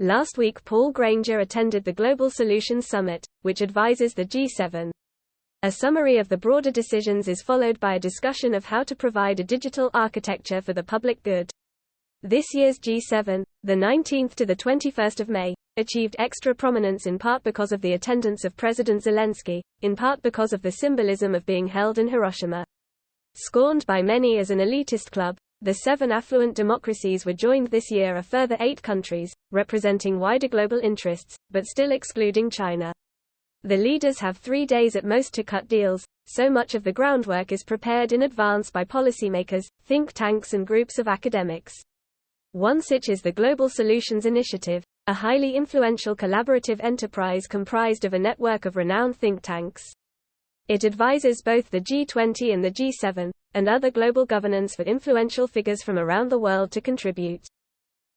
Last week Paul Granger attended the Global Solutions Summit, which advises the G7. A summary of the broader decisions is followed by a discussion of how to provide a digital architecture for the public good. This year's G7, the 19th to the 21st of May, achieved extra prominence in part because of the attendance of President Zelensky, in part because of the symbolism of being held in Hiroshima. Scorned by many as an elitist club, the 7 affluent democracies were joined this year a further 8 countries, representing wider global interests, but still excluding China. The leaders have 3 days at most to cut deals, so much of the groundwork is prepared in advance by policymakers, think tanks and groups of academics. One such is the Global Solutions Initiative, a highly influential collaborative enterprise comprised of a network of renowned think tanks. It advises both the G20 and the G7, and other global governance for influential figures from around the world to contribute.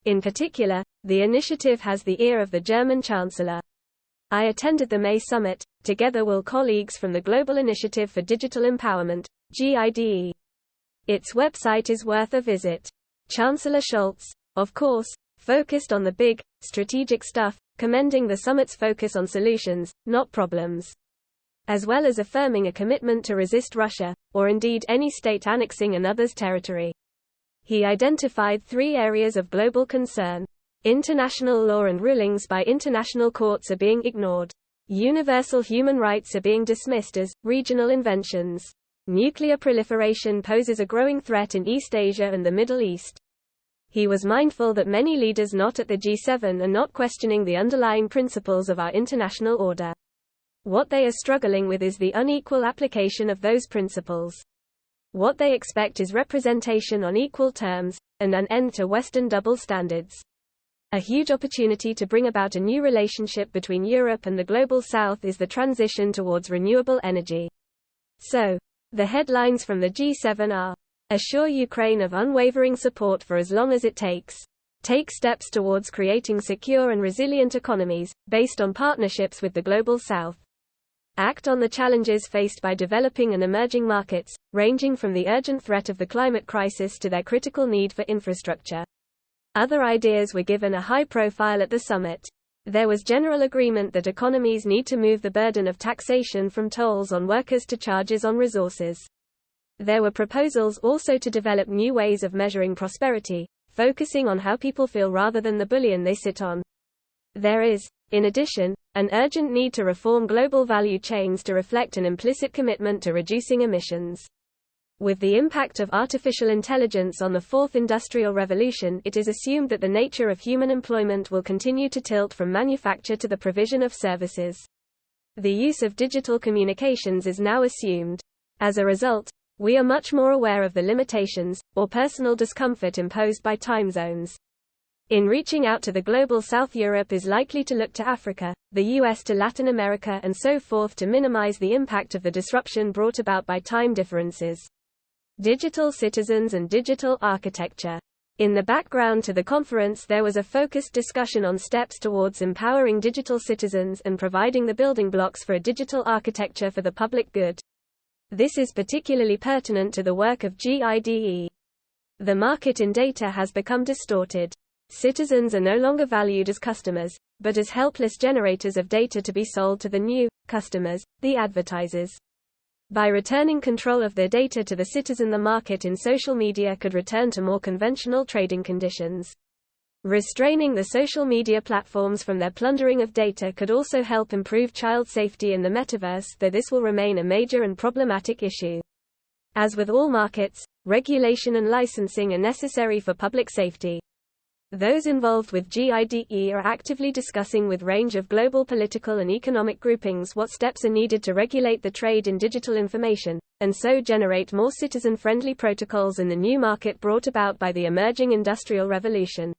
In particular, the initiative has the ear of the German Chancellor. I attended the May summit, together with colleagues from the Global Initiative for Digital Empowerment, GIDE. Its website is worth a visit. Chancellor Scholz, of course, focused on the big, strategic stuff, commending the summit's focus on solutions, not problems, as well as affirming a commitment to resist Russia, or indeed any state annexing another's territory. He identified 3 areas of global concern. International law and rulings by international courts are being ignored. Universal human rights are being dismissed as regional inventions. Nuclear proliferation poses a growing threat in East Asia and the Middle East. He was mindful that many leaders not at the G7 are not questioning the underlying principles of our international order. What they are struggling with is the unequal application of those principles. What they expect is representation on equal terms, and an end to Western double standards. A huge opportunity to bring about a new relationship between Europe and the Global South is the transition towards renewable energy. So, the headlines from the G7 are: assure Ukraine of unwavering support for as long as it takes. Take steps towards creating secure and resilient economies, based on partnerships with the Global South. Act on the challenges faced by developing and emerging markets, ranging from the urgent threat of the climate crisis to their critical need for infrastructure. Other ideas were given a high profile at the summit. There was general agreement that economies need to move the burden of taxation from tolls on workers to charges on resources. There were proposals also to develop new ways of measuring prosperity, focusing on how people feel rather than the bullion they sit on. There is, in addition, an urgent need to reform global value chains to reflect an implicit commitment to reducing emissions. With the impact of artificial intelligence on the Fourth Industrial Revolution, it is assumed that the nature of human employment will continue to tilt from manufacture to the provision of services. The use of digital communications is now assumed. As a result, we are much more aware of the limitations, or personal discomfort imposed by time zones. In reaching out to the Global South, Europe is likely to look to Africa, the US to Latin America and so forth to minimize the impact of the disruption brought about by time differences. Digital citizens and digital architecture. In the background to the conference there was a focused discussion on steps towards empowering digital citizens and providing the building blocks for a digital architecture for the public good. This is particularly pertinent to the work of GIDE. The market in data has become distorted. Citizens are no longer valued as customers, but as helpless generators of data to be sold to the new customers, the advertisers. By returning control of their data to the citizen, the market in social media could return to more conventional trading conditions. Restraining the social media platforms from their plundering of data could also help improve child safety in the metaverse, though this will remain a major and problematic issue. As with all markets, regulation and licensing are necessary for public safety. Those involved with GIDE are actively discussing with range of global political and economic groupings what steps are needed to regulate the trade in digital information, and so generate more citizen-friendly protocols in the new market brought about by the emerging industrial revolution.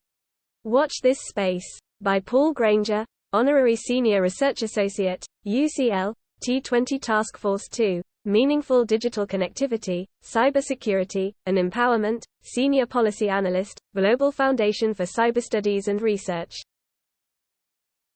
Watch This Space, by Paul Granger, Honorary Senior Research Associate, UCL, T20 Task Force 2, Meaningful Digital Connectivity, Cybersecurity, and Empowerment, Senior Policy Analyst, Global Foundation for Cyber Studies and Research.